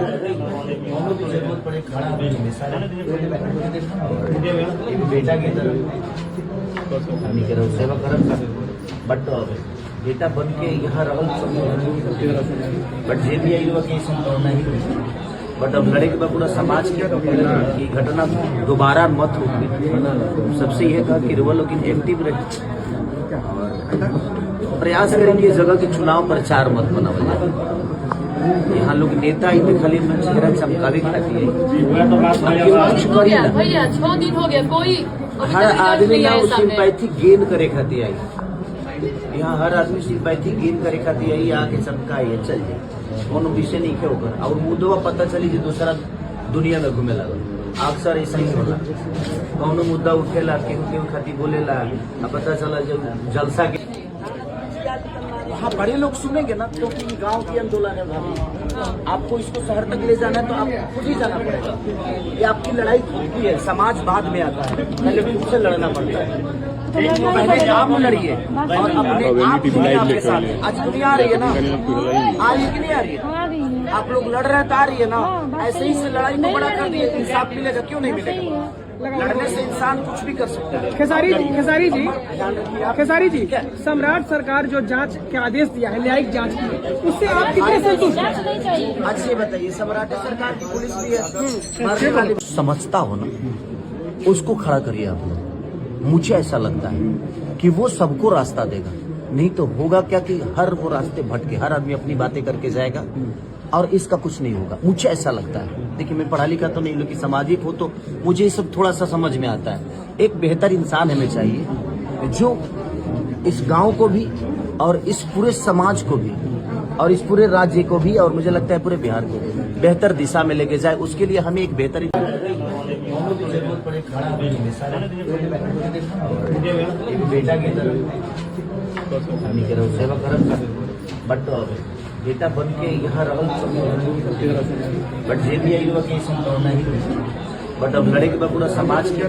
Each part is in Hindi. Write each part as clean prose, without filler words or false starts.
जरूरत पड़े खड़ा बेटा की तरह सेवा करब बट बेटा बन के यहाँ रहल बट जे भी आई के संभावना ही बट अब लड़े के बाद पूरा समाज की घटना दोबारा मत हो। सबसे यह था कि वो लोग एक्टिव रहे, प्रयास करेंगे इस जगह के चुनाव प्रचार मत बनावल जाए। यहाँ लोग नेता ही खाली चेहरा चमकावे खाती है। भैया 6 दिन हो गया, कोई हर आदमी ना सिंपैथी गेन करे खाती आई। यहाँ हर आदमी सिंपैथी गेन करे खाती आई, आके चमका है चल जाए कोनो विषय नहीं के होकर और मुद्दों पता चली जो दूसरा दुनिया में घूमे लगल। अक्सर ऐसा ही होला, कौनो मुद्दा उठेला केहू खाती बोलेला, पता चला जब जलसा के हाँ बड़े लोग सुनेंगे ना, क्योंकि गांव की आंदोलन है भाभी। आपको इसको शहर तक ले जाना है तो आपको खुद ही जाना पड़ेगा। ये आपकी लड़ाई खुद की है, समाज बाद में आता है, पहले खुद से लड़ना पड़ता है। पहले आप लड़िए और अपने आप दुनिया के साथ। आज दुनिया आ रही है ना, आ रही कि नहीं आ रही है? आप लोग लड़ रहे तो आ रही है ना। ऐसे ही से लड़ाई को बड़ा कर दिए, इंसाफ मिलेगा क्यों नहीं मिलेगा? लड़ने से इंसान कुछ भी कर सकता है। खेसारी जी, सम्राट सरकार जो जांच के आदेश दिया है, न्यायिक जांच की, उससे आप कितने संतुष्ट हैं? अच्छा ये बताइए, सम्राट सरकार की पुलिस भी है, समझता हो ना, उसको खड़ा करिए आप लोग। मुझे ऐसा लगता है कि वो सबको रास्ता देगा, नहीं तो होगा क्या कि हर वो रास्ते भटके, हर आदमी अपनी बातें करके जाएगा और इसका कुछ नहीं होगा। मुझे ऐसा लगता है। देखिए मैं पढ़ा लिखा तो नहीं, लेकिन सामाजिक हो तो मुझे ये सब थोड़ा सा समझ में आता है। एक बेहतर इंसान हमें चाहिए जो इस गांव को भी और इस पूरे समाज को भी और इस पूरे राज्य को भी और मुझे लगता है पूरे बिहार को बेहतर दिशा में लेके जाए। उसके लिए हमें एक बेहतर जरूरत पड़े खड़ा बेटा की तरह सेवा करब बट बेटा बन के यहाँ रहल बट जे भी आई के संभावना ही बट अब लड़े के बाद पूरा समाज की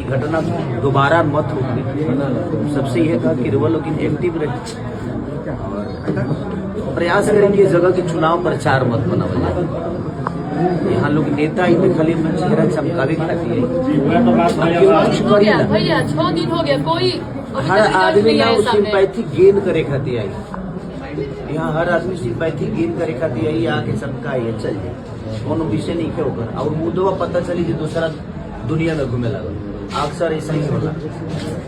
घटना दोबारा मत हो। सबसे यह था कि वो लोग एक्टिव रहे, प्रयास करेंगे इस जगह के चुनाव प्रचार मत बनावल जाए। यहाँ लोग नेता ही खाली चेहरा चमकावे खाती है। भैया 6 दिन हो गया, कोई हर आदमी ना सिंपैथी गेन करे खाती आई। यहाँ हर आदमी सिंपैथी गेन करे खाती आई, आके चमका है चल जाए कोनो विषय नहीं के होकर और मुद्दों पता चली जो दूसरा दुनिया में घूमे लगल। अक्सर ऐसा ही होला,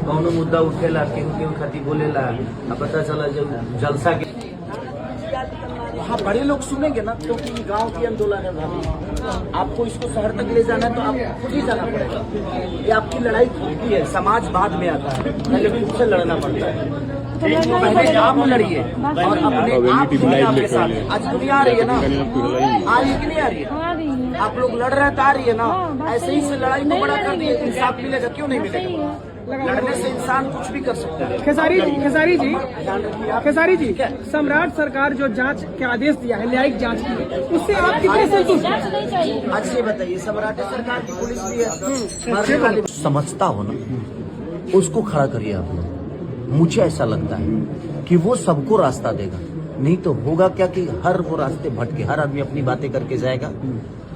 कौनो मुद्दा उठेला केहू खाती बोलेला, पता चला जब जलसा के हाँ बड़े लोग सुनेंगे ना, क्योंकि गांव की आंदोलन है भाभी। आपको इसको शहर तक ले जाना है तो आपको खुद ही जाना पड़ेगा। ये आपकी लड़ाई खुद की है, समाज बाद में आता है, पहले खुद से लड़ना पड़ता है। पहले आप लड़िए और अपने आप दुनिया के साथ। आज दुनिया आ रही है ना, आ रही कि नहीं आ रही है? आप लोग लड़ रहे तो आ रही है ना। ऐसे ही से लड़ाई को बड़ा कर दिए, इंसाफ मिलेगा क्यों नहीं मिलेगा? लड़ने से इंसान कुछ भी कर सकता है। खेसारी जी, सम्राट सरकार जो जांच के आदेश दिया है, न्यायिक जांच की, उससे आप कितने संतुष्ट हैं? अच्छा ये बताइए, सम्राट सरकार की पुलिस भी है। समझता हो ना, उसको खड़ा करिए आप लोग। मुझे ऐसा लगता है कि वो सबको रास्ता देगा, नहीं तो होगा क्या कि हर वो रास्ते भटके, हर आदमी अपनी बातें करके जाएगा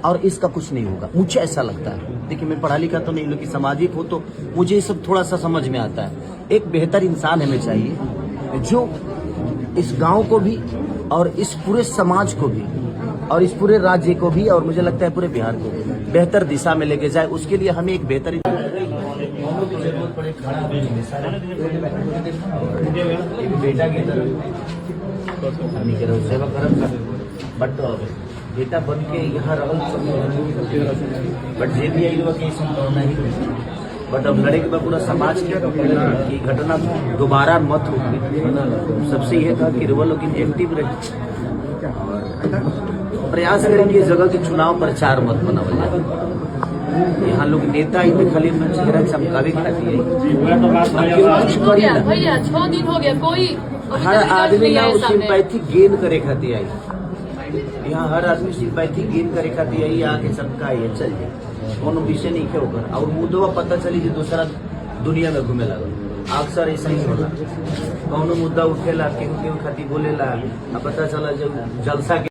और इसका कुछ नहीं होगा। मुझे ऐसा लगता है। देखिए मैं पढ़ा लिखा तो नहीं, लेकिन सामाजिक हो तो मुझे ये सब थोड़ा सा समझ में आता है। एक बेहतर इंसान हमें चाहिए जो इस गांव को भी और इस पूरे समाज को भी और इस पूरे राज्य को भी और मुझे लगता है पूरे बिहार को बेहतर दिशा में लेके जाए। उसके लिए हमें एक बेहतर जरूरत पड़े खड़ा बेटा की तरह सेवा करब बट बेटा बन के यहाँ रहल बट जे भी आई के संभावना ही बट अब लड़े के बाद पूरा समाज की घटना दोबारा मत हो। सबसे यह था कि वो लोग एक्टिव रहे, प्रयास करेंगे इस जगह के चुनाव प्रचार मत बनावल जाए। यहाँ लोग नेता ही खाली चेहरा चमकावे खाती है। भैया 6 दिन हो गया, कोई हर आदमी ना सिंपैथी गेन करे खाती आई। यहाँ हर आदमी सिंपैथी गेन करे खाती आई, आके चमका है चल जाए कोनो विषय नहीं के होकर और मुद्दों पता चली जो दूसरा दुनिया में घूमे लगल। अक्सर ऐसा ही होला, कौनो मुद्दा उठेला केहू खाती बोलेला, पता चला जब जलसा के